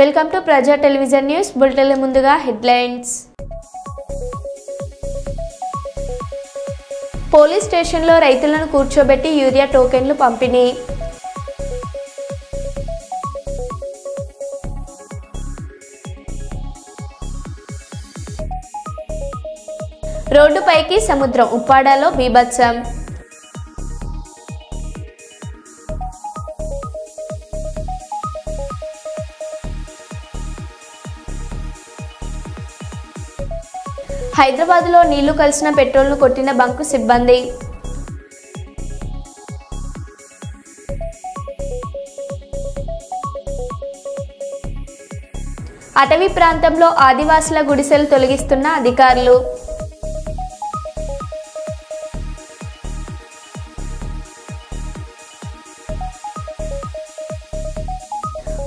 Welcome to ప్రజా television news bulletin ముందుగా headlines. Police స్టేషన్లో రైతులను కూర్చోబెట్టి యూరియా టోకెన్లు పంపిణీ. రోడ్డుపైకి సముద్రం, ఉప్పాడలో బీభత్సం. హైదరాబాద్లో నీళ్లు కలిసిన పెట్రోల్ను కొట్టిన బంకు సిబ్బంది. అటవీ ప్రాంతంలో ఆదివాసుల గుడిసెలు తొలగిస్తున్న అధికారులు.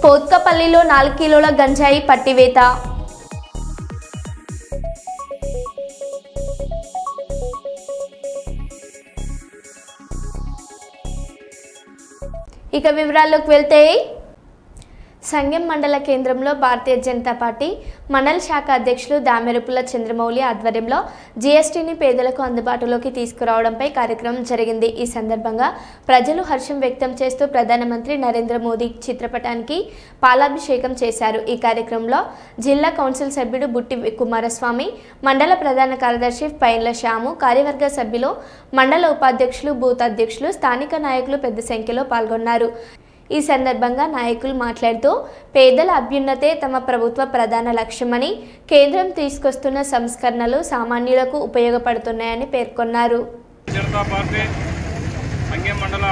పోత్కపల్లిలో 4 కిలోల గంజాయి పట్టివేత. ఇక వివరాల్లోకి వెళ్తే, సంగెం మండల కేంద్రంలో భారతీయ జనతా పార్టీ మండల శాఖ అధ్యక్షులు దామెరుపుల చంద్రమౌళి ఆధ్వర్యంలో జీఎస్టీని పేదలకు అందుబాటులోకి తీసుకురావడంపై కార్యక్రమం జరిగింది. ఈ సందర్భంగా ప్రజలు హర్షం వ్యక్తం చేస్తూ ప్రధానమంత్రి నరేంద్ర మోదీ చిత్రపటానికి పాలాభిషేకం చేశారు. ఈ కార్యక్రమంలో జిల్లా కౌన్సిల్ సభ్యుడు బుట్టి కుమారస్వామి, మండల ప్రధాన కార్యదర్శి పైన్ల శ్యాము, కార్యవర్గ సభ్యులు, మండల ఉపాధ్యక్షులు, బూత్ అధ్యక్షులు, స్థానిక నాయకులు పెద్ద సంఖ్యలో పాల్గొన్నారు. ఈ సందర్భంగా నాయకులు మాట్లాడుతూ పేదల అభ్యున్నతే తమ ప్రభుత్వ ప్రధాన లక్ష్యమని, కేంద్రం తీసుకొస్తున్న సంస్కరణలు సామాన్యులకు ఉపయోగపడుతున్నాయని పేర్కొన్నారు. జనతా పార్టీ సంగెం మండల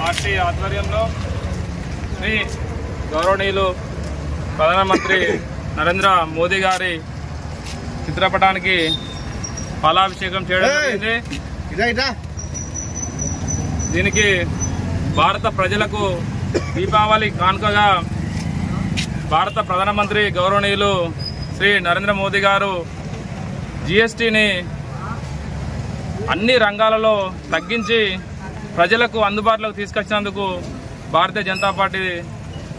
పార్టీ ఆధ్వర్యంలో శ్రీ గౌరవనీయులు ప్రధానమంత్రి నరేంద్ర మోదీ గారి చిత్రపటానికి పాలాభిషేకం చేయడం జరిగింది. దీనికి భారత ప్రజలకు దీపావళి కానుకగా భారత ప్రధానమంత్రి గౌరవనీయులు శ్రీ నరేంద్ర మోదీ గారు జీఎస్టీని అన్ని రంగాలలో తగ్గించి ప్రజలకు అందుబాటులోకి తీసుకొచ్చినందుకు భారతీయ జనతా పార్టీ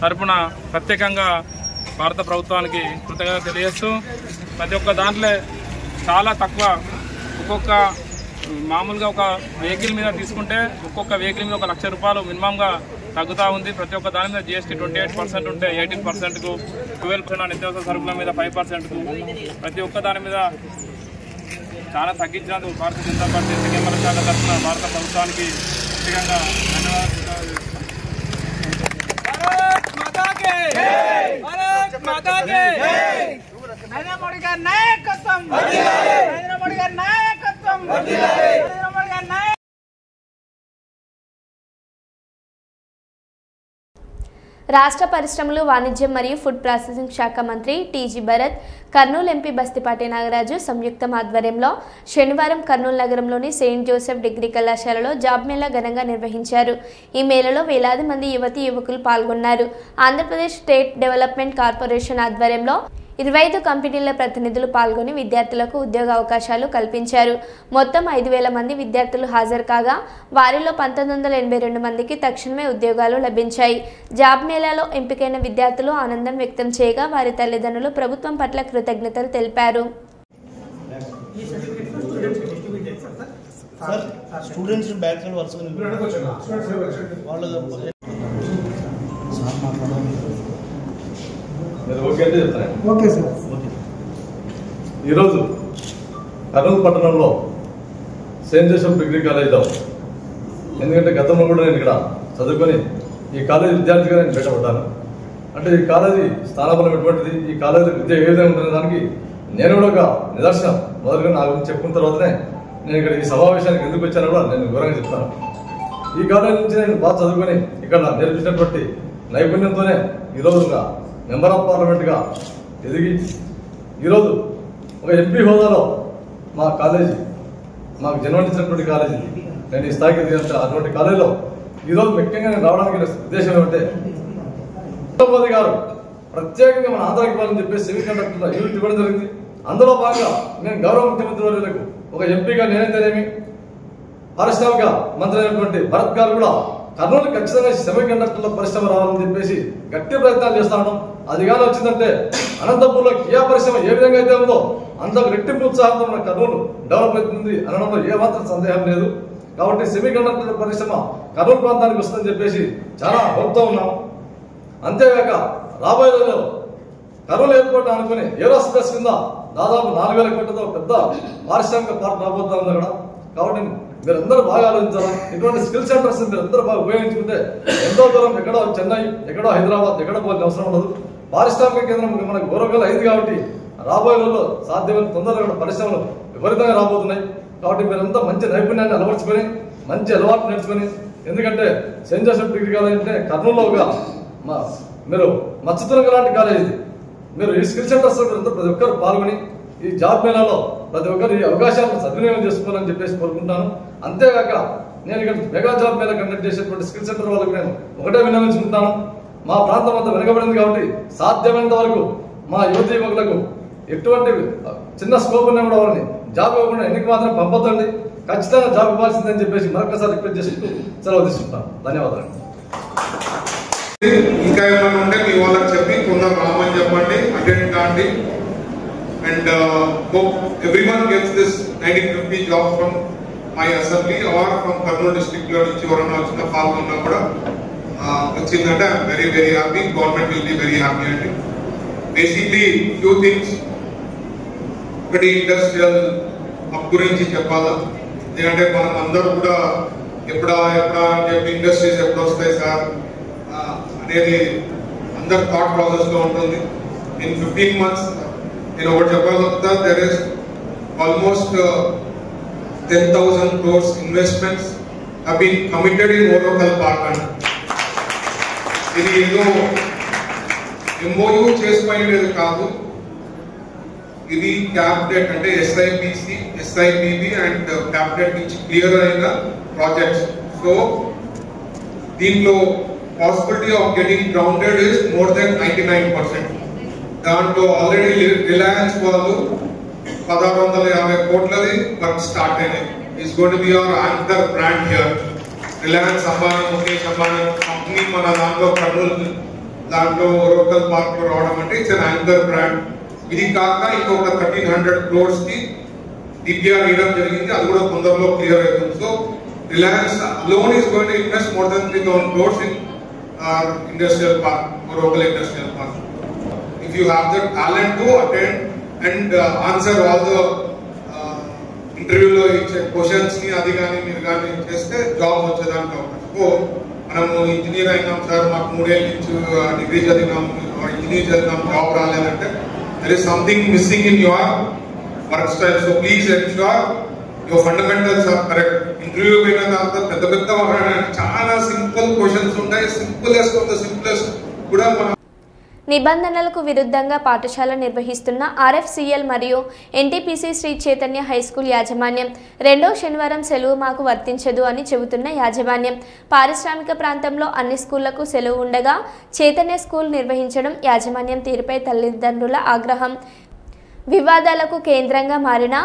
తరఫున ప్రత్యేకంగా భారత ప్రభుత్వానికి కృతజ్ఞతలు తెలియజేస్తూ, ప్రతి ఒక్క దాంట్లో చాలా తక్కువ, ఒక్కొక్క మామూలుగా ఒక వెహికల్ మీద తీసుకుంటే ఒక్కొక్క వెహికల్ మీద 1 లక్ష రూపాయలు మినిమంగా తగ్గుతూ ఉంది. ప్రతి ఒక్క దాని మీద జీఎస్టీ 28% ఉంటే 18%కు, 12% నిత్యావసర సరుకుల మీద 5%కు, ప్రతి ఒక్క దాని మీద చాలా తగ్గించినందుకు భారతీయ జనతా పార్టీ సంక్షేమ శాఖ తరఫున భారత ప్రభుత్వానికి ప్రత్యేకంగా ధన్యవాదాలు. రాష్ట్ర పరిశ్రమలు, వాణిజ్యం మరియు ఫుడ్ ప్రాసెసింగ్ శాఖ మంత్రి టీజీ భరత్, కర్నూలు ఎంపీ బస్తిపాటి నాగరాజు సంయుక్త ఆధ్వర్యంలో శనివారం కర్నూలు నగరంలోని సెయింట్ జోసెఫ్ డిగ్రీ కళాశాలలో జాబ్ మేళా ఘనంగా నిర్వహించారు. ఈ మేళలో వేలాది మంది యువతీ యువకులు పాల్గొన్నారు. ఆంధ్రప్రదేశ్ స్టేట్ డెవలప్మెంట్ కార్పొరేషన్ ఆధ్వర్యంలో 25 కంపెనీల ప్రతినిధులు పాల్గొని విద్యార్థులకు ఉద్యోగ అవకాశాలు కల్పించారు. మొత్తం 5,000 మంది విద్యార్థులు హాజరు కాగా వారిలో 1982 మందికి తక్షణమే ఉద్యోగాలు లభించాయి. జాబ్ మేళాలో ఎంపికైన విద్యార్థులు ఆనందం వ్యక్తం చేయగా వారి తల్లిదండ్రులు ప్రభుత్వం పట్ల కృతజ్ఞతలు తెలిపారు. ఈరోజు కర్నూలు పట్టణంలో సెయింట్ జోసెఫ్ డిగ్రీ కాలేజీలో, ఎందుకంటే గతంలో కూడా నేను ఇక్కడ చదువుకొని ఈ కాలేజీ విద్యార్థిగా నేను బయటపడ్డాను. అంటే ఈ కాలేజీ స్థానాపనం ఎటువంటిది, ఈ కాలేజీ విద్య ఏ విధంగా ఉంటున్న దానికి నేను కూడా ఒక నిదర్శనం. మొదలుగా నా గురించి చెప్పుకున్న తర్వాతనే నేను ఇక్కడ ఈ సమావేశానికి ఎందుకు వచ్చానో కూడా నేను వివరంగా చెప్తాను. ఈ కాలేజీ నుంచి నేను బాగా చదువుకొని ఇక్కడ నేర్పించినటువంటి నైపుణ్యంతోనే ఈరోజు మెంబర్ ఆఫ్ పార్లమెంట్గా ఎదిగి ఈరోజు ఒక ఎంపీ హోదాలో మా కాలేజీ, మాకు జన్మనిచ్చినటువంటి కాలేజీ, నేను ఈ స్థాయికి ఎదిగినంత అటువంటి కాలేజీలో ఈరోజు ముఖ్యంగా నేను రావడానికి ఉద్దేశం ఏమంటే, మోదీ గారు ప్రత్యేకంగా మన ఆంధ్రాకి ఇవ్వాలని చెప్పేసి సెమీ కండక్టర్ యూనిట్ ఇవ్వడం జరిగింది. అందులో భాగంగా నేను గౌరవ ముఖ్యమంత్రి వర్యులకు ఒక ఎంపీగా నేనైతేనేమి, పారిశ్రామిక మంత్రి అయినటువంటి భరత్ గారు కూడా కర్నూలు ఖచ్చితంగా సెమీ కండక్టర్ల పరిశ్రమ రావాలని చెప్పేసి గట్టి ప్రయత్నాలు చేస్తా ఉన్నాం. అది కానీ వచ్చిందంటే అనంతపూర్లో కియా పరిశ్రమ ఏ విధంగా అయితే ఉందో అంతకు రెట్టింపు ఉత్సాహంతో మన కర్నూలు డెవలప్ అవుతుంది అనడంలో ఏమాత్రం సందేహం లేదు. కాబట్టి సెమీ కండక్టర్ పరిశ్రమ కర్నూలు ప్రాంతానికి వస్తుందని చెప్పేసి చాలా హోప్తో ఉన్నాం. అంతేగాక రాబోయే రోజుల్లో కర్నూలు ఎయిర్పోర్ట్ అనుకుని ఏరోస్పేస్ కింద దాదాపు 4,000 కోట్లతో పెద్ద పారిశ్రామిక పార్క్ రాబోతా ఉంది అక్కడ. కాబట్టి మీరందరూ బాగా ఆలోచించాలా. ఇటువంటి స్కిల్ సెంటర్స్ మీరందరూ బాగా ఉపయోగించుకుంటే ఎంతో దూరం ఎక్కడో చెన్నై, ఎక్కడో హైదరాబాద్, ఎక్కడో పోలిన అవసరం ఉండదు. పారిశ్రామిక కేంద్రం మనకు గౌరవంగా అయింది కాబట్టి రాబోయే రోజుల్లో సాధ్యమైన తొందరగా పరిశ్రమలు విపరీతంగా రాబోతున్నాయి. కాబట్టి మీరంతా మంచి నైపుణ్యాన్ని అలవర్చుకొని మంచి అలవాటు నేర్చుకొని, ఎందుకంటే సెయింట్ జోసెఫ్ డిగ్రీ కాలేజ్ అంటే కర్నూలులో మీరు మత్స్యతులంగ లాంటి కాలేజ్ ఇది. మీరు ఈ స్కిల్ సెంటర్స్ ప్రతి ఒక్కరు పాల్గొని ఈ జాబ్ మేళాలో ప్రతి ఒక్కరు ఈ అవకాశాలను సద్వినియోగం చేసుకోవాలని చెప్పేసి కోరుకుంటున్నాను. అంతేగాక నేను ఇక్కడ మెగా జాబ్ మేళా కండక్ట్ చేసేటువంటి స్కిల్ సెంటర్ వాళ్ళకి నేను ఒకటే విన్నవించుకుంటున్నాను. మా ప్రాంతం అంతా వెనుకబడింది కాబట్టి సాధ్యమైనంత వరకు మా యువతి యువకులకు ఎటువంటి చిన్న స్కోప్ ఉన్నా కూడా వాళ్ళని జాబ్ ఇవ్వకుండా ఎన్నిక మాత్రం పంపొద్దండి. ఖచ్చితంగా జాబ్ ఇవ్వాల్సిందని చెప్పేసి మరొకసారి రిక్వెస్ట్ చేసుకుంటూ సెలవు తీసుకుంటాను. ధన్యవాదాలు. ఇంకా ఏమైనా ఉంటే మీ వాళ్ళకి చెప్పి కొందరు రామని చెప్పండి, అటెండ్ కాండి. And hope everyone gets this 1950 job from my assembly or from Kurnool district లో నుంచి ఎవరైనా వచ్చిన పాల్గొన్నా కూడా వచ్చిందంటే I'm very very happy. Government will be very happy అండి. Basically few things. ఒకటి ఇండస్ట్రియల్ హబ్ గురించి చెప్పాలా. ఎందుకంటే మనం అందరూ కూడా ఎప్పుడా అని చెప్పి ఇండస్ట్రీస్ ఎప్పుడు వస్తాయి సార్ అనేది అందరు థాట్ ప్రాసెస్ లో ఉంటుంది. ఇన్ 15 months నేను ఒకటి చెప్పగలుగుతా, there is almost 10,000 crores investments have been committed in Orvakal park and ఇది ఏదో ఎంఓయూ చేసుకోలేదు కాదు. ఇది క్యాబినెట్ అంటే ఎస్ఐపిసి, ఎస్ఐపిబి అండ్ క్యాబినెట్ నుంచి క్లియర్ అయిన ప్రాజెక్ట్స్. సో దీంట్లో possibility of getting grounded is more than 99%. దాంట్లో ఆల్రెడీ రిలయన్స్ వాళ్ళు 1,650 కోట్లది వర్క్ స్టార్ట్ అయినాయి. Is going to be our anchor brand here. Reliance Ambani, Mukesh Ambani company మన దాంట్లో కర్నూలు దాంట్లో ఓరోకల్ పార్క్ లో రావడం అంటే ఇట్స్ అన్ యాంకర్ బ్రాండ్. ఇది కాక ఇంకొక 1,300 crores కి డిపిఆర్ ఇవ్వడం జరిగింది. అది కూడా తొందరలో క్లియర్ అవుతుంది. So Reliance loan is going to invest more than 3,000 crores in industrial park, Oracle industrial park. If you have the talent to attend and answer all the interview lo iche questions ni adi gaani meer gaani cheste job vachedani avakaso. Manamu engineer ainam sir maaku 3 ఏళ్ల నుంచి degree చదివినాం, engineer చదివినాం, job రాలేదంటే there is something missing in your work style. So please ensure your fundamentals are correct. Interview పోయిన తర్వాత పెద్ద పెద్ద చాలా simple questions ఉంటాయి. Simplest of the simplest కూడా మనం నిబంధనలకు విరుద్ధంగా పాఠశాల నిర్వహిస్తున్న ఆర్ఎఫ్సిఎల్ మరియు ఎన్టీపీసీ శ్రీ చైతన్య హైస్కూల్ యాజమాన్యం 2వ శనివారం సెలవు మాకు వర్తించదు అని చెబుతున్న యాజమాన్యం. పారిశ్రామిక ప్రాంతంలో అన్ని స్కూళ్లకు సెలవు ఉండగా చైతన్య స్కూల్ నిర్వహించడం యాజమాన్యం తీరుపై తల్లిదండ్రుల ఆగ్రహం. వివాదాలకు కేంద్రంగా మారిన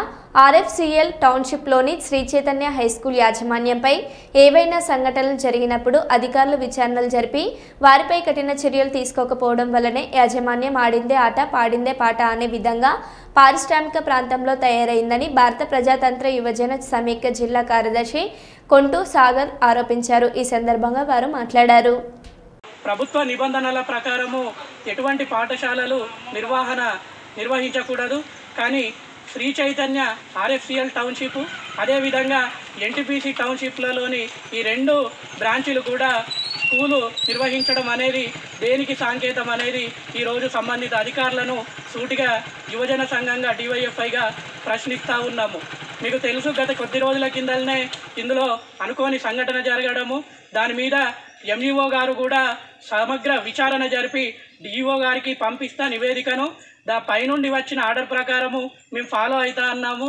ఆర్ఎఫ్సిఎల్ టౌన్షిప్లోని శ్రీ చైతన్య హైస్కూల్ యాజమాన్యంపై ఏవైనా సంఘటనలు జరిగినప్పుడు అధికారులు విచారణలు జరిపి వారిపై కఠిన చర్యలు తీసుకోకపోవడం వల్లనే యాజమాన్యం ఆడిందే ఆట పాడిందే పాట అనే విధంగా పారిశ్రామిక ప్రాంతంలో తయారైందని భారత ప్రజాతంత్ర యువజన సమైక్య జిల్లా కార్యదర్శి కొంటూ సాగర్ ఆరోపించారు. ఈ సందర్భంగా వారు మాట్లాడారు. ప్రభుత్వ నిబంధనల ప్రకారము ఎటువంటి పాఠశాలలు నిర్వహించకూడదు. కానీ శ్రీ చైతన్య ఆర్ఎఫ్సిఎల్ టౌన్షిప్ అదేవిధంగా ఎన్టీపీసీ టౌన్షిప్లలోని ఈ 2 బ్రాంచీలు కూడా స్కూలు నిర్వహించడం అనేది దేనికి సంకేతం అనేది ఈరోజు సంబంధిత అధికారులను సూటిగా యువజన సంఘంగా డివైఎఫ్ఐగా ప్రశ్నిస్తూ ఉన్నాము. మీకు తెలుసు, గత కొద్ది రోజుల కిందనే ఇందులో అనుకోని సంఘటన జరగడము, దాని మీద ఎంఈఓ గారు కూడా సమగ్ర విచారణ జరిపి డిఈఓ గారికి పంపిస్తా నివేదికను పైనుండి వచ్చిన ఆర్డర్ ప్రకారము మేము ఫాలో అవుతా అన్నాము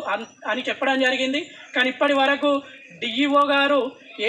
అని చెప్పడం జరిగింది. కానీ ఇప్పటి వరకు డిఈఓ గారు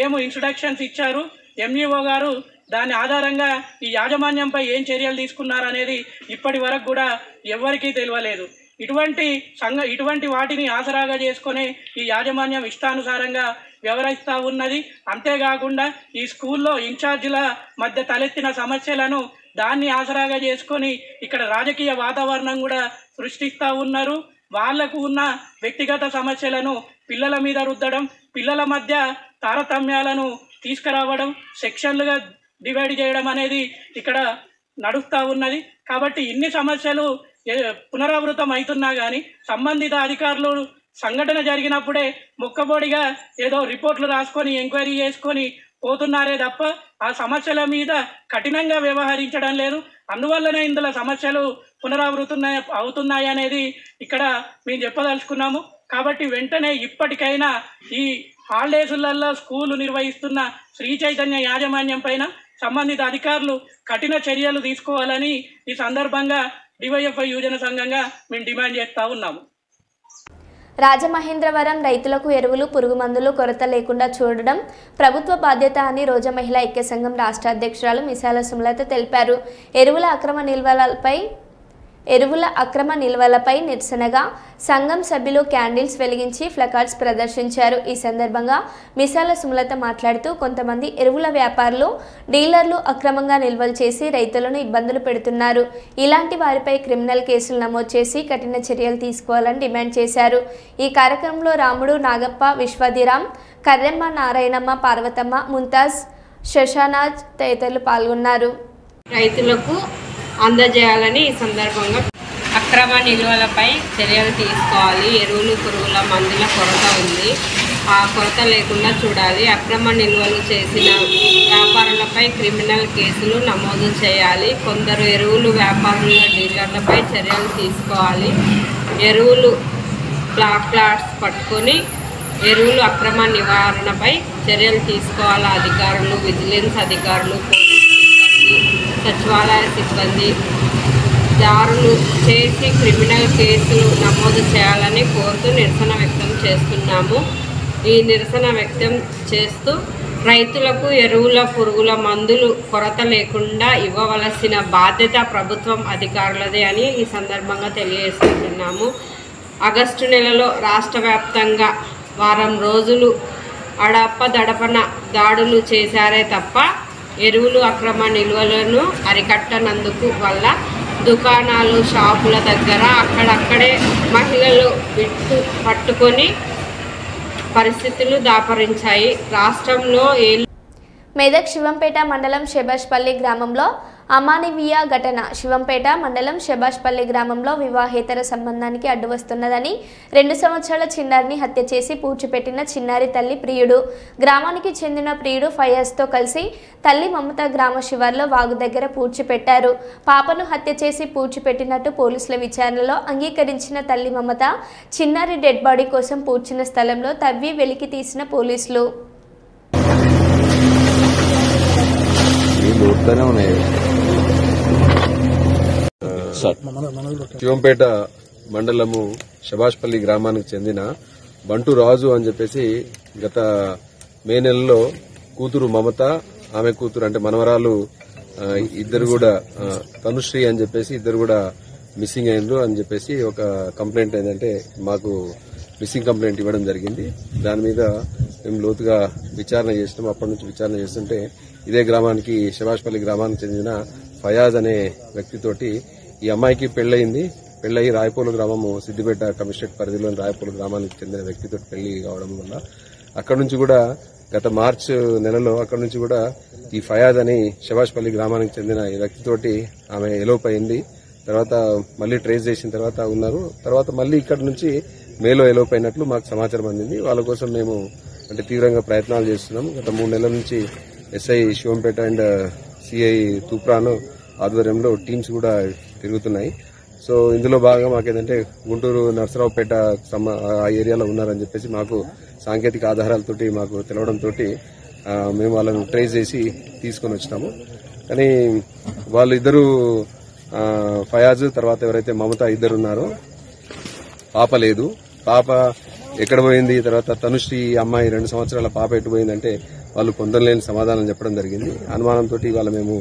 ఏమో ఇన్స్ట్రక్షన్స్ ఇచ్చారు, ఎంఈఓ గారు దాని ఆధారంగా ఈ యాజమాన్యంపై ఏం చర్యలు తీసుకున్నారనేది ఇప్పటి వరకు కూడా ఎవరికీ తెలియలేదు. ఇటువంటి వాటిని ఆసరాగా చేసుకుని ఈ యాజమాన్యం ఇష్టానుసారంగా వ్యవహరిస్తూ ఉన్నది. అంతేకాకుండా ఈ స్కూల్లో ఇన్ఛార్జీల మధ్య తలెత్తిన సమస్యలను దాన్ని ఆసరాగా చేసుకొని ఇక్కడ రాజకీయ వాతావరణం కూడా సృష్టిస్తూ ఉన్నారు. వాళ్లకు ఉన్న వ్యక్తిగత సమస్యలను పిల్లల మీద రుద్దడం, పిల్లల మధ్య తారతమ్యాలను తీసుకురావడం, సెక్షన్లుగా డివైడ్ చేయడం అనేది ఇక్కడ నడుస్తూ ఉన్నది. కాబట్టి ఇన్ని సమస్యలు పునరావృతం అవుతున్నా కానీ సంబంధిత అధికారులు సంఘటన జరిగినప్పుడే మొక్కబోడిగా ఏదో రిపోర్ట్లు రాసుకొని ఎంక్వైరీ చేసుకొని పోతున్నారే తప్ప ఆ సమస్యల మీద కఠినంగా వ్యవహరించడం లేదు. అందువల్లనే ఇందులో సమస్యలు అవుతున్నాయి అనేది ఇక్కడ మేము చెప్పదలుచుకున్నాము. కాబట్టి వెంటనే ఇప్పటికైనా ఈ హాలిడేసులలో స్కూలు నిర్వహిస్తున్న శ్రీ చైతన్య యాజమాన్యం పైన సంబంధిత అధికారులు కఠిన చర్యలు తీసుకోవాలని ఈ సందర్భంగా డివైఎఫ్ఐ యువజన సంఘంగా మేము డిమాండ్ చేస్తూ ఉన్నాము. రాజమహేంద్రవరం రైతులకు ఎరువులు, పురుగుమందులు కొరత లేకుండా చూడడం ప్రభుత్వ బాధ్యత అని రోజా మహిళా ఐక్య సంఘం రాష్ట్ర అధ్యక్షురాలు మిసాల సుమలత తెలిపారు. ఎరువుల అక్రమ నిల్వలపై నిరసనగా సంఘం సభ్యులు క్యాండిల్స్ వెలిగించి ఫ్లకార్డ్స్ ప్రదర్శించారు. ఈ సందర్భంగా మిసాల సుమలత మాట్లాడుతూ కొంతమంది ఎరువుల వ్యాపారులు, డీలర్లు అక్రమంగా నిల్వలు చేసి రైతులను ఇబ్బందులు పెడుతున్నారు. ఇలాంటి వారిపై క్రిమినల్ కేసులు నమోదు చేసి కఠిన చర్యలు తీసుకోవాలని డిమాండ్ చేశారు. ఈ కార్యక్రమంలో రాముడు, నాగప్ప, విశ్వధిరాం, కర్రెమ్మ, నారాయణమ్మ, పార్వతమ్మ, ముంతాజ్, శశానాజ్ తదితరులు పాల్గొన్నారు. రైతులకు అందజేయాలని ఈ సందర్భంగా అక్రమ నిల్వలపై చర్యలు తీసుకోవాలి. ఎరువులు, పురుగుల మందుల కొరత ఉంది, ఆ కొరత లేకుండా చూడాలి. అక్రమ నిల్వలు చేసిన వ్యాపారులపై క్రిమినల్ కేసులు నమోదు చేయాలి. కొందరు ఎరువులు వ్యాపారుల, డీలర్లపై చర్యలు తీసుకోవాలి. ఎరువులు ప్లాట్స్ పట్టుకొని ఎరువులు అక్రమ నివారణపై చర్యలు తీసుకోవాలి. అధికారులు, విజిలెన్స్ అధికారులు, పోలీస్ సిబ్బంది, సచివాలయ సిబ్బంది దారులు చేసి క్రిమినల్ కేసులు నమోదు చేయాలని కోరుతూ నిరసన వ్యక్తం చేస్తున్నాము. ఈ నిరసన వ్యక్తం చేస్తూ రైతులకు ఎరువుల, పురుగుల మందులు కొరత లేకుండా ఇవ్వవలసిన బాధ్యత ప్రభుత్వం అధికారులదే అని ఈ సందర్భంగా తెలియజేస్తున్నాము. ఆగస్టు నెలలో రాష్ట్ర వ్యాప్తంగా వారం రోజులు అడపదడపన దాడులు చేశారే తప్ప ఎరువులు అక్రమ నిల్వలను అరికట్టనందుకు వల్ల దుకాణాలు, షాపుల దగ్గర అక్కడక్కడే మహిళలు పట్టుకొని పరిస్థితులు దాపరించాయి. రాష్ట్రంలో మెదక్ శివంపేట మండలం శబాష్పల్లి గ్రామంలో అమానవీయ ఘటన. శివంపేట మండలం శబాష్పల్లి గ్రామంలో వివాహేతర సంబంధానికి అడ్డు వస్తున్నదని 2 సంవత్సరాల చిన్నారిని హత్య చేసి పూడ్చిపెట్టిన చిన్నారి తల్లి ప్రియుడు. గ్రామానికి చెందిన ప్రియుడు ఫయాజ్తో కలిసి తల్లి మమత గ్రామ శివార్లో వాగు దగ్గర పూడ్చిపెట్టారు. పాపను హత్య చేసి పూడ్చిపెట్టినట్టు పోలీసుల విచారణలో అంగీకరించిన తల్లి మమత చిన్నారి డెడ్ బాడీ కోసం పూడ్చిన స్థలంలో తవ్వి వెలికి తీసిన పోలీసులు. శివంపేట మండలము శబాష్పల్లి గ్రామానికి చెందిన బంటు రాజు అని చెప్పేసి గత మే నెలలో కూతురు మమత, ఆమె కూతురు అంటే మనవరాలు ఇద్దరు కూడా తనుశ్రీ అని చెప్పేసి ఇద్దరు కూడా మిస్సింగ్ అయిండ్రు అని చెప్పేసి ఒక కంప్లైంట్ ఏంటంటే మాకు మిస్సింగ్ కంప్లైంట్ ఇవ్వడం జరిగింది. దాని మీద మేము లోతుగా విచారణ చేసినాం. అప్పటి నుంచి విచారణ చేస్తుంటే ఇదే గ్రామానికి శబాష్పల్లి గ్రామానికి చెందిన ఫయాజ్ అనే వ్యక్తితోటి ఈ అమ్మాయికి పెళ్లయింది. పెళ్లయి రాయపూలు గ్రామము సిద్దిపేట కమిషనరేట్ పరిధిలోని రాయపూలు గ్రామానికి చెందిన వ్యక్తితో పెళ్లి కావడం వల్ల అక్కడి నుంచి కూడా గత మార్చి నెలలో అక్కడి నుంచి కూడా ఈ ఫయాజ్ అని శబాష్పల్లి గ్రామానికి చెందిన ఈ వ్యక్తితోటి ఆమె ఎలోప్ అయింది. తర్వాత మళ్లీ ట్రేస్ చేసిన తర్వాత ఉన్నారు. తర్వాత మళ్లీ ఇక్కడ నుంచి మేలో ఎలోప్ అయినట్లు మాకు సమాచారం అందింది. వాళ్ళ కోసం మేము అంటే తీవ్రంగా ప్రయత్నాలు చేస్తున్నాము. గత 3 నెలల నుంచి SI Shivampet and CI Toopran ఆధ్వర్యంలో టీమ్స్ కూడా తిరుగుతున్నాయి. సో ఇందులో భాగంగా మాకేంటంటే గుంటూరు, నర్సరావుపేట ఆ ఏరియాలో ఉన్నారని చెప్పేసి మాకు సాంకేతిక ఆధారాలతోటి మాకు తెలవడంతో మేము వాళ్ళను ట్రేస్ చేసి తీసుకొని వచ్చినాము. కానీ వాళ్ళిద్దరూ ఫయాజ్ తర్వాత ఎవరైతే మమత ఇద్దరు ఉన్నారో పాప లేదు. పాప ఎక్కడ పోయింది, తర్వాత తనుశ్రీ అమ్మాయి 2 సంవత్సరాల పాప ఎటు పోయిందంటే వాళ్ళు పొందలేని సమాధానం చెప్పడం జరిగింది. అనుమానంతో వాళ్ళ మేము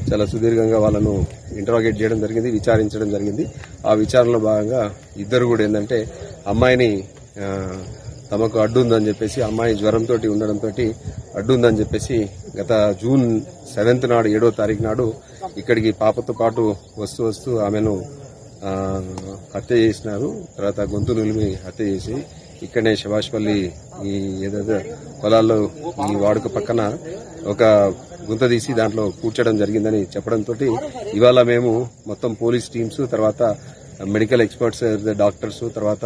చాలా సుదీర్ఘంగా వాళ్ళను ఇంటరాగేట్ చేయడం జరిగింది, విచారించడం జరిగింది. ఆ విచారణలో భాగంగా ఇద్దరు కూడా ఏంటంటే అమ్మాయిని తమకు అడ్డుందని చెప్పేసి, అమ్మాయి జ్వరంతో ఉండడంతో అడ్డుందని చెప్పేసి గత జూన్ 7th నాడు 7వ తారీఖు నాడు ఇక్కడికి పాపతో పాటు వస్తూ ఆమెను హత్య చేసినారు. తర్వాత గొంతు నిలిమి హత్య చేసి ఇక్కడనే శభాష్పల్లి ఈ ఏదైతే పొలాల్లో ఈ వాడుక పక్కన ఒక గుంత తీసి దాంట్లో కూర్చడం జరిగిందని చెప్పడంతో ఇవాళ మేము మొత్తం పోలీస్ టీమ్స్, తర్వాత మెడికల్ ఎక్స్పర్ట్స్, డాక్టర్స్, తర్వాత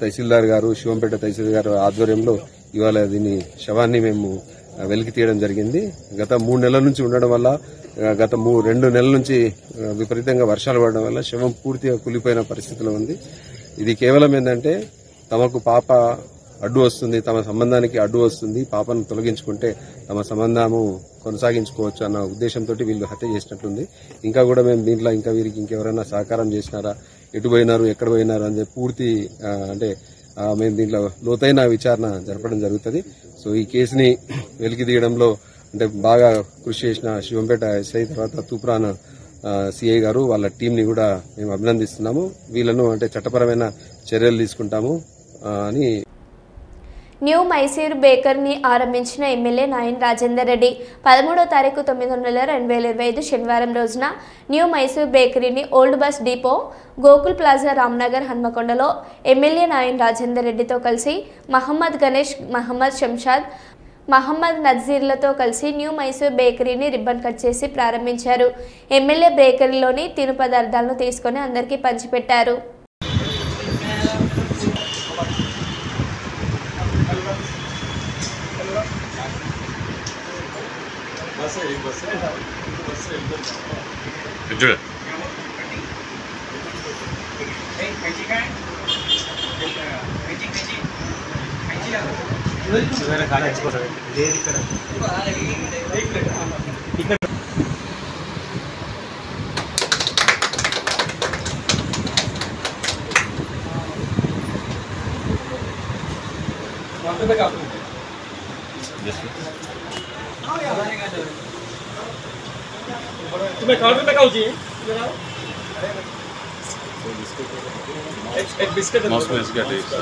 తహసీల్దార్ గారు, శివంపేట తహసీల్దార్ గారు ఆధ్వర్యంలో ఇవాళ దీన్ని శవాన్ని మేము వెలికి తీయడం జరిగింది. గత 3 నెలల నుంచి ఉండడం వల్ల, గత 2 నెలల నుంచి విపరీతంగా వర్షాలు పడడం వల్ల శవం పూర్తిగా కూలిపోయిన పరిస్థితిలో ఉంది. ఇది కేవలం ఏంటంటే తమకు పాప అడ్డు వస్తుంది, తమ సంబంధానికి అడ్డు వస్తుంది, పాపను తొలగించుకుంటే తమ సంబంధము కొనసాగించుకోవచ్చు అన్న ఉద్దేశంతో వీళ్ళు హత్య చేసినట్లుంది. ఇంకా కూడా మేము దీంట్లో ఇంకా వీరికి ఇంకెవరైనా సహకారం చేసినారా, ఎటు పోయినారు, ఎక్కడ పోయినారు అని పూర్తి అంటే మేము దీంట్లో లోతైన విచారణ జరపడం జరుగుతుంది. సో ఈ కేసుని వెలికి తీయడంలో అంటే బాగా కృషి చేసిన శివంపేట ఎస్ఐ, తర్వాత తూప్రాన్ సిఐ గారు, వాళ్ళ టీంని కూడా మేము అభినందిస్తున్నాము. వీళ్ళను అంటే చట్టపరమైన చర్యలు తీసుకుంటాము అని. న్యూ మైసూర్ బేకర్ని ఆరంభించిన ఎమ్మెల్యే నాయన్ రాజేందర్ రెడ్డి 13వ తారీఖు 9వ నెల 2025 శనివారం రోజున న్యూ మైసూర్ బేకరీని old bus depot, Gokul plaza, Ramnagar, హన్మకొండలో ఎమ్మెల్యే నాయన్ రాజేందర్ రెడ్డితో కలిసి మహమ్మద్ గణేష్, మహమ్మద్ శంషాద్, మహమ్మద్ నజీర్లతో కలిసి న్యూ మైసూర్ బేకరీని రిబ్బన్ కట్ చేసి ప్రారంభించారు. ఎమ్మెల్యే బేకరీలోని తిను పదార్థాలను తీసుకొని అందరికీ పంచిపెట్టారు. तुम्हें कार्ड में खाओ जी एक बिस्किट मौसम इसका टेस्ट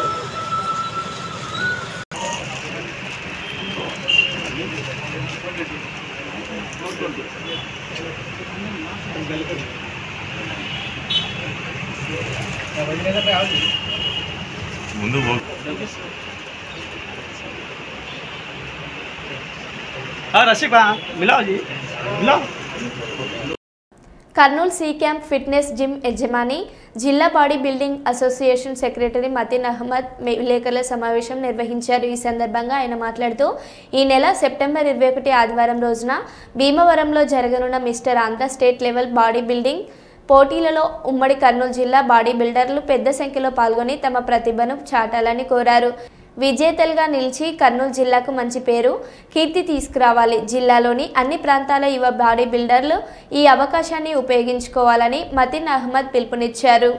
ముందు रसिक मिलाओ जी मिलाओ. Kurnool C camp fitness gym యజమాని, జిల్లా body building association secretary Mateen Ahmed విలేకరుల సమావేశం నిర్వహించారు. ఈ సందర్భంగా ఆయన మాట్లాడుతూ ఈ నెల సెప్టెంబర్ 21 ఆదివారం రోజున భీమవరంలో జరగనున్న mister Andhra state level body building పోటీలలో ఉమ్మడి కర్నూలు జిల్లా బాడీ బిల్డర్లు పెద్ద సంఖ్యలో పాల్గొని తమ ప్రతిభను చాటాలని కోరారు. విజేతలుగా నిలిచి కర్నూలు జిల్లాకు మంచి పేరు, కీర్తి తీసుకురావాలి. జిల్లాలోని అన్ని ప్రాంతాల యువ బాడీ బిల్డర్లు ఈ అవకాశాన్ని ఉపయోగించుకోవాలని మతీన్ అహ్మద్ పిలుపునిచ్చారు.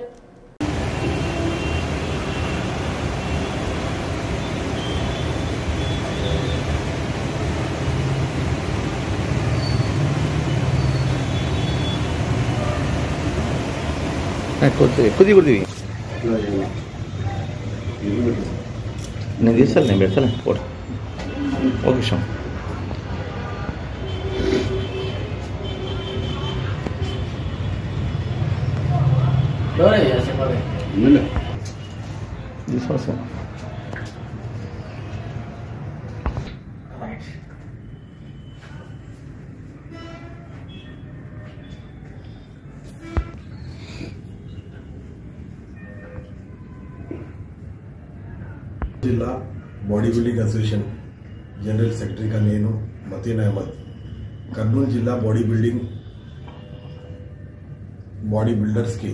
నేను తీస్తాను, నేను పెడతాను ఫోటో. ఒక నిమిషం. తీసుకో. जिला body building association general secretary का నేను మతీన్ అహ్మద్. కర్నూలు జిల్లా బాడీ బిల్డింగ్ బాడీ బిల్డర్స్కి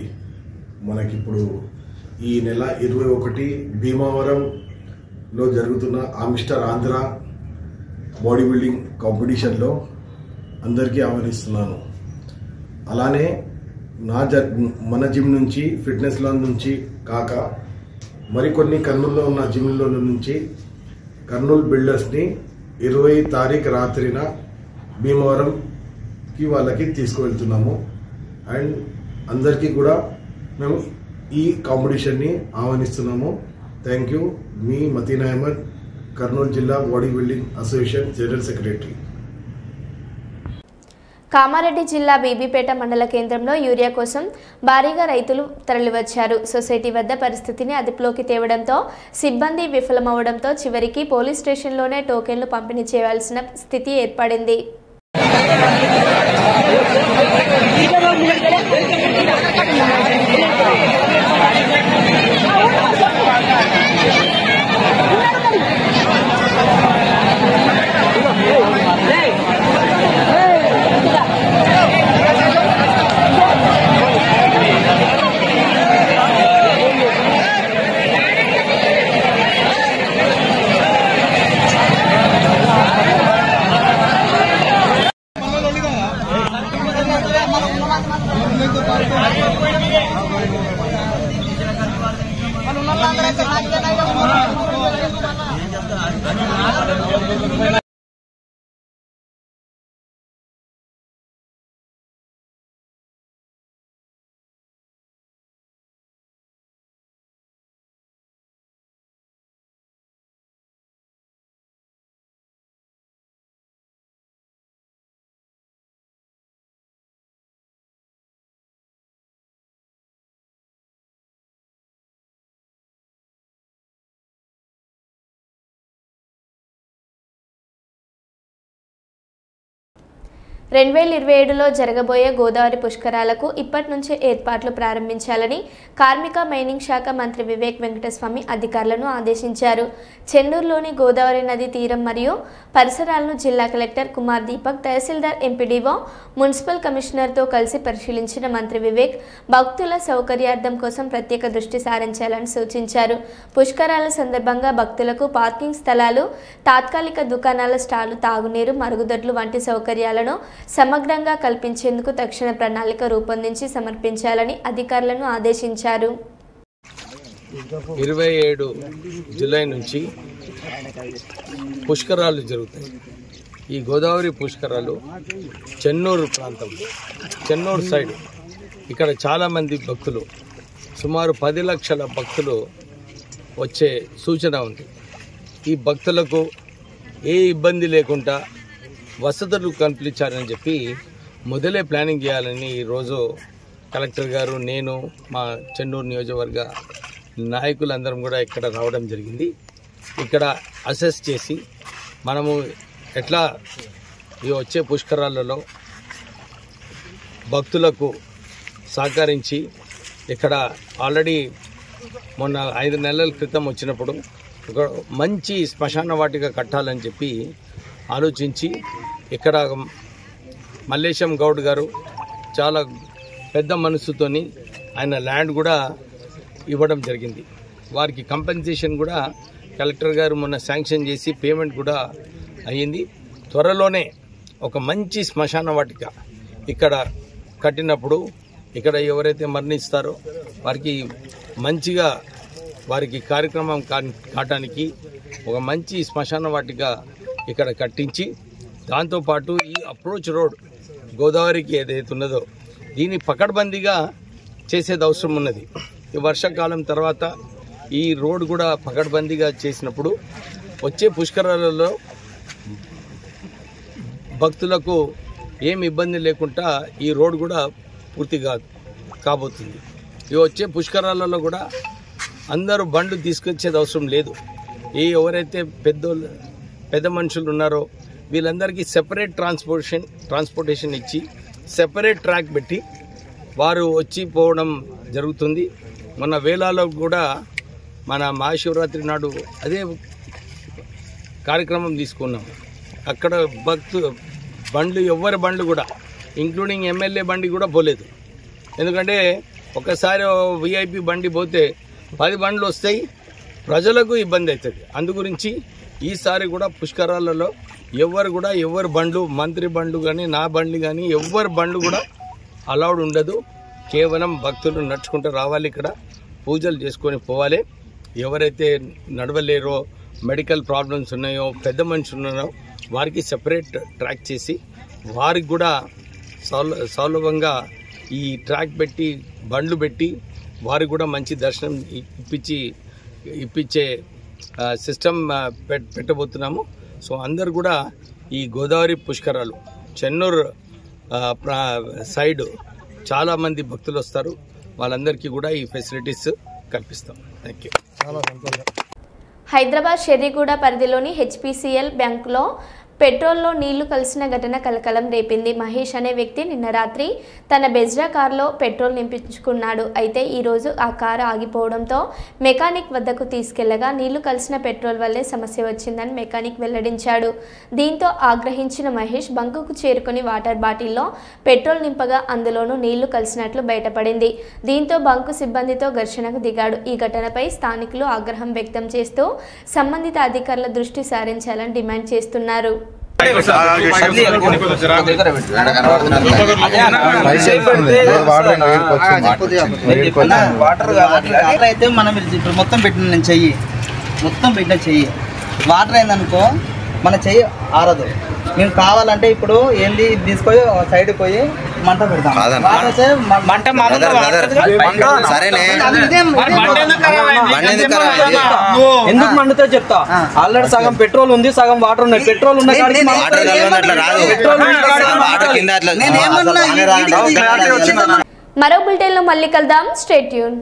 మనకిప్పుడు ఈ నెల 21 భీమవరంలో జరుగుతున్న మిస్టర్ ఆంధ్ర బాడీ బిల్డింగ్ కాంపిటీషన్లో అందరికీ ఆహ్వానిస్తున్నాను. అలానే మన జిమ్ నుంచి ఫిట్నెస్ లాన్ నుంచి కాక మరికొన్ని కర్నూలులో ఉన్న జిమ్ల నుంచి కర్నూలు బిల్డర్స్ని 20 తారీఖు రాత్రిన భీమవరంకి వాళ్ళకి తీసుకువెళ్తున్నాము. అండ్ అందరికీ కూడా మేము ఈ కాంపిటీషన్ని ఆహ్వానిస్తున్నాము. Thank you. మీ మతీన్ అహ్మద్, కర్నూలు జిల్లా body building association general secretary. Kamareddy జిల్లా బీబీపేట మండల కేంద్రంలో యూరియా కోసం భారీగా రైతులు తరలివచ్చారు. సొసైటీ వద్ద పరిస్థితిని అదుపులోకి తేవడంతో సిబ్బంది విఫలమవడంతో చివరికి పోలీస్ స్టేషన్లోనే టోకెన్లు పంపిణీ చేయాల్సిన స్థితి ఏర్పడింది. లో జరగబోయే గోదావరి పుష్కరాలకు ఇప్పటి నుంచే ఏర్పాట్లు ప్రారంభించాలని కార్మిక మైనింగ్ శాఖ మంత్రి వివేక్ వెంకటస్వామి అధికారులను ఆదేశించారు. చెన్నూరులోని గోదావరి నది తీరం మరియు పరిసరాలను జిల్లా కలెక్టర్ కుమార్ దీపక్, తహసీల్దార్, ఎంపీడీఓ, మున్సిపల్ కమిషనర్తో కలిసి పరిశీలించిన మంత్రి వివేక్ భక్తుల సౌకర్యార్థం కోసం ప్రత్యేక దృష్టి సారించాలని సూచించారు. పుష్కరాల సందర్భంగా భక్తులకు పార్కింగ్ స్థలాలు, తాత్కాలిక దుకాణాల స్టాలు, తాగునీరు, మరుగుదొడ్లు వంటి సౌకర్యాలను సమగ్రంగా కల్పించేందుకు తక్షణ ప్రణాళిక రూపొందించి సమర్పించాలని అధికారులను ఆదేశించారు. 27 జూలై నుంచి పుష్కరాలు జరుగుతాయి. ఈ గోదావరి పుష్కరాలు చెన్నూరు ప్రాంతం, చెన్నూరు సైడ్ ఇక్కడ చాలామంది భక్తులు, సుమారు 10 లక్షల భక్తులు వచ్చే సూచన ఉంది. ఈ భక్తులకు ఏ ఇబ్బంది లేకుండా వసతులు కల్పించాలని చెప్పి మొదలే ప్లానింగ్ చేయాలని ఈరోజు కలెక్టర్ గారు, నేను, మా చెన్నూరు నియోజకవర్గ నాయకులందరం కూడా ఇక్కడ రావడం జరిగింది. ఇక్కడ అసెస్ చేసి మనము ఎట్లా ఈ వచ్చే పుష్కరాలలో భక్తులకు సహకరించి, ఇక్కడ ఆల్రెడీ మొన్న 5 నెలల క్రితం వచ్చినప్పుడు ఒక మంచి శ్మశాన వాటిక కట్టాలని చెప్పి ఆలోచించి ఇక్కడ మల్లేశం గౌడ్ గారు చాలా పెద్ద మనసుతోని ఆయన ల్యాండ్ కూడా ఇవ్వడం జరిగింది. వారికి కంపెన్సేషన్ కూడా కలెక్టర్ గారు మొన్న శాంక్షన్ చేసి పేమెంట్ కూడా అయ్యింది. త్వరలోనే ఒక మంచి శ్మశాన వాటిక ఇక్కడ కట్టినప్పుడు ఇక్కడ ఎవరైతే మరణిస్తారో వారికి మంచిగా వారికి కార్యక్రమం కావడానికి ఒక మంచి శ్మశాన వాటిక ఇక్కడ కట్టించి, దాంతోపాటు ఈ అప్రోచ్ రోడ్ గోదావరికి ఏదైతే ఉన్నదో దీన్ని పకడ్బందీగా చేసేది అవసరం ఉన్నది. ఈ వర్షాకాలం తర్వాత ఈ రోడ్ కూడా పకడ్బందీగా చేసినప్పుడు వచ్చే పుష్కరాలలో భక్తులకు ఏమి ఇబ్బంది లేకుండా ఈ రోడ్ కూడా పూర్తిగా కాబోతుంది. ఈ వచ్చే పుష్కరాలలో కూడా అందరూ బండ్లు తీసుకొచ్చేది అవసరం లేదు. ఎవరైతే పెద్ద మనుషులు ఉన్నారో వీళ్ళందరికీ సెపరేట్ ట్రాన్స్పోర్టేషన్ ఇచ్చి సెపరేట్ ట్రాక్ పెట్టి వారు వచ్చి పోవడం జరుగుతుంది. మొన్న వేలాలో కూడా మన మహాశివరాత్రి నాడు అదే కార్యక్రమం తీసుకున్నాం. అక్కడ బండ్లు ఎవరి బండ్లు కూడా ఇంక్లూడింగ్ ఎమ్మెల్యే బండి కూడా పోలేదు. ఎందుకంటే ఒకసారి విఐపి బండి పోతే 10 బండ్లు వస్తాయి, ప్రజలకు ఇబ్బంది అవుతుంది. అందుగురించి ఈసారి కూడా పుష్కరాలలో ఎవరు బండ్లు, మంత్రి బండ్లు కానీ, నా బండ్లు కానీ, ఎవరి బండ్లు కూడా అలౌడ్ ఉండదు. కేవలం భక్తులు నడుచుకుంటూ రావాలి, ఇక్కడ పూజలు చేసుకొని పోవాలి. ఎవరైతే నడవలేరో, మెడికల్ ప్రాబ్లమ్స్ ఉన్నాయో, పెద్ద మనుషులు ఉన్నారో వారికి సెపరేట్ ట్రాక్ చేసి వారికి కూడా సౌలభంగా ఈ ట్రాక్ పెట్టి బండ్లు పెట్టి వారికి కూడా మంచి దర్శనం ఇప్పించే సిస్టమ్ పెట్టబోతున్నాము. సో అందరు కూడా ఈ గోదావరి పుష్కరాలు చెన్నూరు సైడ్ చాలామంది భక్తులు వస్తారు. వాళ్ళందరికీ కూడా ఈ ఫెసిలిటీస్ కల్పిస్తాం. Thank you. హైదరాబాద్ షెర్రీగూడ పరిధిలోని హెచ్పిసిఎల్ బ్యాంకులో పెట్రోల్లో నీళ్లు కలిసిన ఘటన కలకలం రేపింది. మహేష్ అనే వ్యక్తి నిన్న రాత్రి తన బెజ్రా కారులో పెట్రోల్ నింపించుకున్నాడు. అయితే ఈరోజు ఆ కారు ఆగిపోవడంతో మెకానిక్ వద్దకు తీసుకెళ్లగా నీళ్లు కలిసిన పెట్రోల్ వల్లే సమస్య వచ్చిందని మెకానిక్ వెల్లడించాడు. దీంతో ఆగ్రహించిన మహేష్ బంకుకు చేరుకుని వాటర్ బాటిల్లో పెట్రోల్ నింపగా అందులోనూ నీళ్లు కలిసినట్లు బయటపడింది. దీంతో బంకు సిబ్బందితో ఘర్షణకు దిగాడు. ఈ ఘటనపై స్థానికులు ఆగ్రహం వ్యక్తం చేస్తూ సంబంధిత అధికారుల దృష్టి సారించాలని డిమాండ్ చేస్తున్నారు. వాటర్ అయితే మనం ఇప్పుడు మొత్తం పెట్టిన చెయ్యి వాటర్ అయిందనుకో మన చెయ్యి ఆరదు. మేము కావాలంటే ఇప్పుడు ఏంది తీసుకొని సైడ్ పోయి మంట పెడతాం. ఎందుకు మండుతో చెప్తా. ఆల్రెడీ సగం పెట్రోల్ ఉంది, సగం వాటర్ ఉన్నాయి. పెట్రోల్ ఉన్న మరో బులెటిన్లో మళ్ళీ కలుద్దాం. Stay tune.